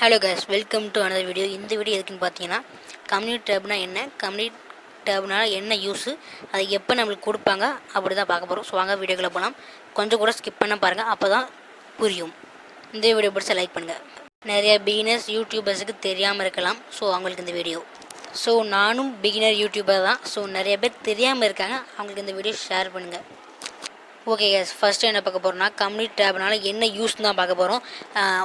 Hello guys, welcome to another video. இந்த video எதுக்குன்னு பார்த்தீங்கன்னா, கம்யூனிட்டி டேப்னா என்ன, கம்யூனிட்டி டேப்னால என்ன யூஸு, அதை எப்போ நம்மளுக்கு கொடுப்பாங்க அப்படி தான் பார்க்க போகிறோம். ஸோ வாங்க வீடியோக்குள்ளே போகலாம். கொஞ்சம் கூட ஸ்கிப் பண்ண பாருங்கள், அப்போ தான் புரியும். இந்த வீடியோ பிடிச்சா லைக் பண்ணுங்கள். நிறைய பிகினர்ஸ் யூடியூபர்ஸுக்கு தெரியாமல் இருக்கலாம், ஸோ அவங்களுக்கு இந்த வீடியோ. ஸோ நானும் பிகினர் யூடியூபர் தான். ஸோ நிறைய பேர் தெரியாமல் இருக்காங்க, அவங்களுக்கு இந்த வீடியோ ஷேர் பண்ணுங்கள். ஓகே கேஸ், ஃபஸ்ட்டு என்ன பார்க்க போகிறோம்னா, கம்யூனிட்டி டேப்னால என்ன யூஸ்னு தான் பார்க்க போகிறோம்.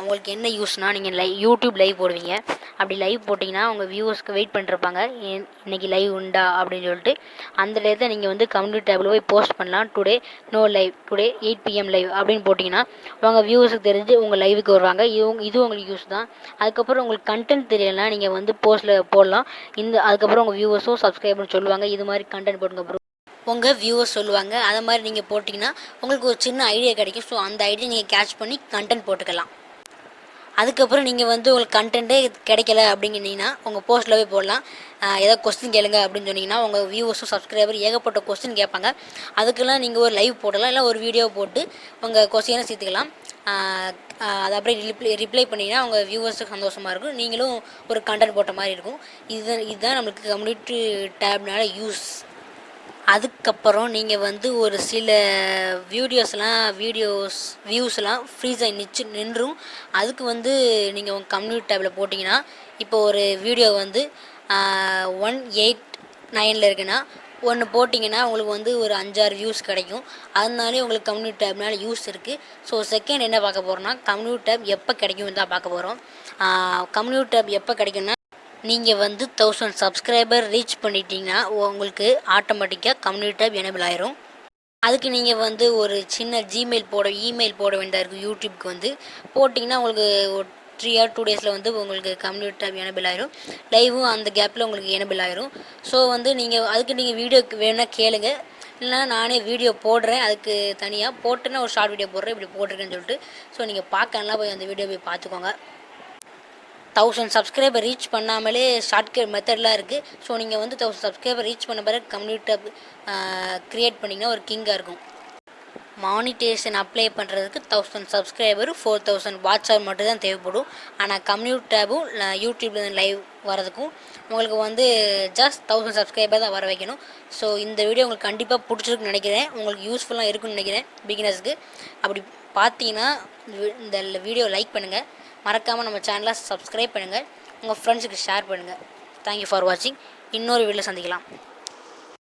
உங்களுக்கு என்ன யூஸ்னால், நீங்கள் யூடியூப் லைவ் போடுவீங்க. அப்படி லைவ் போட்டிங்கன்னா உங்கள் வியூவர்ஸ்க்கு வெயிட் பண்ணிருப்பாங்க, இன்றைக்கி லைவ் உண்டா அப்படின்னு சொல்லிட்டு. அந்த டேத்தை நீங்கள் வந்து கம்யூனிட்டி டேபில் போய் போஸ்ட் பண்ணலாம். Today no live, today 8 PM live அப்படின்னு போட்டிங்கன்னா உங்கள் வியூவர்ஸுக்கு தெரிஞ்சு உங்கள் லைவுக்கு வருவாங்க. இது உங்களுக்கு யூஸ் தான். அதுக்கப்புறம் உங்களுக்கு கண்டென்ட் தெரியலைன்னா நீங்கள் வந்து போஸ்ட்டில் போடலாம். அதுக்கப்புறம் உங்கள் வியூவர்ஸும் சப்ஸ்கிரைபர்னு சொல்லுவாங்க, இது மாதிரி கண்டென்ட் போடுங்க ப்ரோ, உங்கள் வியூவர்ஸ் சொல்லுவாங்க. அதை மாதிரி நீங்கள் போட்டிங்கன்னா உங்களுக்கு ஒரு சின்ன ஐடியா கிடைக்கும். ஸோ அந்த ஐடியா நீங்கள் கேட்ச் பண்ணி கண்டென்ட் போட்டுக்கலாம். அதுக்கப்புறம் நீங்கள் வந்து உங்களுக்கு கண்டென்ட்டே கிடைக்கல அப்படிங்கினீங்கன்னா உங்கள் போஸ்ட்டில் போய் போடலாம். ஏதாவது கொஸ்டின் கேளுங்க அப்படின்னு சொன்னீங்கன்னா உங்கள் வியூவர்ஸும் சப்ஸ்கிரைபர் ஏகப்பட்ட கொஸ்டின் கேட்பாங்க. அதுக்கெல்லாம் நீங்கள் ஒரு லைவ் போடலாம், இல்லை ஒரு வீடியோ போட்டு உங்கள் கொஸ்டினை சேர்த்துக்கலாம். அது அப்படியே ரிப்ளை பண்ணிங்கன்னா உங்கள் வியூவர்ஸுக்கு சந்தோஷமாக இருக்கும், நீங்களும் ஒரு கண்டென்ட் போட்ட மாதிரி இருக்கும். இதுதான் நம்மளுக்கு கம்யூனிட்டி டேப்னால யூஸ். அதுக்கப்புறம் நீங்கள் வந்து ஒரு சில வியூஸ்லாம் ஃப்ரீஸ் ஆகி நின்றும். அதுக்கு வந்து நீங்கள் உங்கள் கம்யூனிட்டி டேபில் போட்டிங்கன்னா, இப்போ ஒரு வீடியோ வந்து 189 இருக்குன்னா ஒன்று போட்டிங்கன்னா உங்களுக்கு வந்து ஒரு 5-6 வியூஸ் கிடைக்கும். அதனாலே உங்களுக்கு கம்யூனிட்டி டேப்னால யூஸ் இருக்குது. ஸோ செகண்ட் என்ன பார்க்க போகிறோம்னா, கம்யூனிட்டி டேப் எப்போ கிடைக்கும் தான் பார்க்க போகிறோம். கம்யூனிட்டி டேப் எப்போ கிடைக்கும்னா, நீங்கள் வந்து 1000 சப்ஸ்கிரைபர் ரீச் பண்ணிட்டீங்கன்னா உங்களுக்கு ஆட்டோமேட்டிக்காக கம்யூனிட்டி டேப் எனேபிள் ஆயிரும். அதுக்கு நீங்கள் வந்து ஒரு சின்ன இமெயில் போட வேண்டியதாக இருக்கும். யூடியூப்க்கு வந்து போட்டிங்கன்னா உங்களுக்கு ஒரு 3 or 2 days வந்து உங்களுக்கு கம்யூனிட்டி டேப் எனேபிள் ஆயிரும். லைவும் அந்த கேப்பில் உங்களுக்கு எனேபிள் ஆயிரும். ஸோ வந்து அதுக்கு நீங்கள் வீடியோக்கு வேணால் கேளுங்க, இல்லைனா நானே வீடியோ போடுறேன். அதுக்கு தனியாக போட்டுன்னா ஒரு ஷார்ட் வீடியோ போடுறேன், இப்படி போட்டிருக்கேன்னு சொல்லிட்டு. ஸோ நீங்கள் பார்க்கலாம், போய் அந்த வீடியோ போய் பார்த்துக்கோங்க. 1000 சப்ஸ்கிரைபர் ரீச் பண்ணாமலே ஷார்ட்கட் மெத்தட்லாம் இருக்குது. ஸோ நீங்கள் வந்து 1000 சப்ஸ்கிரைபர் ரீச் பண்ண பிறகு கம்யூனிட்டி டேப் க்ரியேட் பண்ணிங்கன்னா ஒரு கிங்காக இருக்கும். மானிட்டேஷன் அப்ளை பண்ணுறதுக்கு 1000 சப்ஸ்கிரைபர் 4000 வாட்ச் ஹவர் மட்டும் தான் தேவைப்படும். ஆனால் கம்யூனிட்டி டேபும் யூடியூப்லேருந்து லைவ் வரதுக்கும் உங்களுக்கு வந்து ஜஸ்ட் 1000 சப்ஸ்கிரைபர் தான் வர வைக்கணும். ஸோ இந்த வீடியோ உங்களுக்கு கண்டிப்பாக பிடிச்சிருக்குன்னு நினைக்கிறேன், உங்களுக்கு யூஸ்ஃபுல்லாக இருக்குன்னு நினைக்கிறேன் பிகினர்ஸ்க்கு. அப்படி பார்த்தீங்கன்னா இந்த வீடியோ லைக் பண்ணுங்கள், மறக்காமல் நம்ம சேனலை சப்ஸ்கிரைப் பண்ணுங்கள், உங்கள் ஃப்ரெண்ட்ஸுக்கு ஷேர் பண்ணுங்கள். தேங்க்யூ ஃபார் வாட்சிங். இன்னொரு வீடியோவில் சந்திக்கலாம்.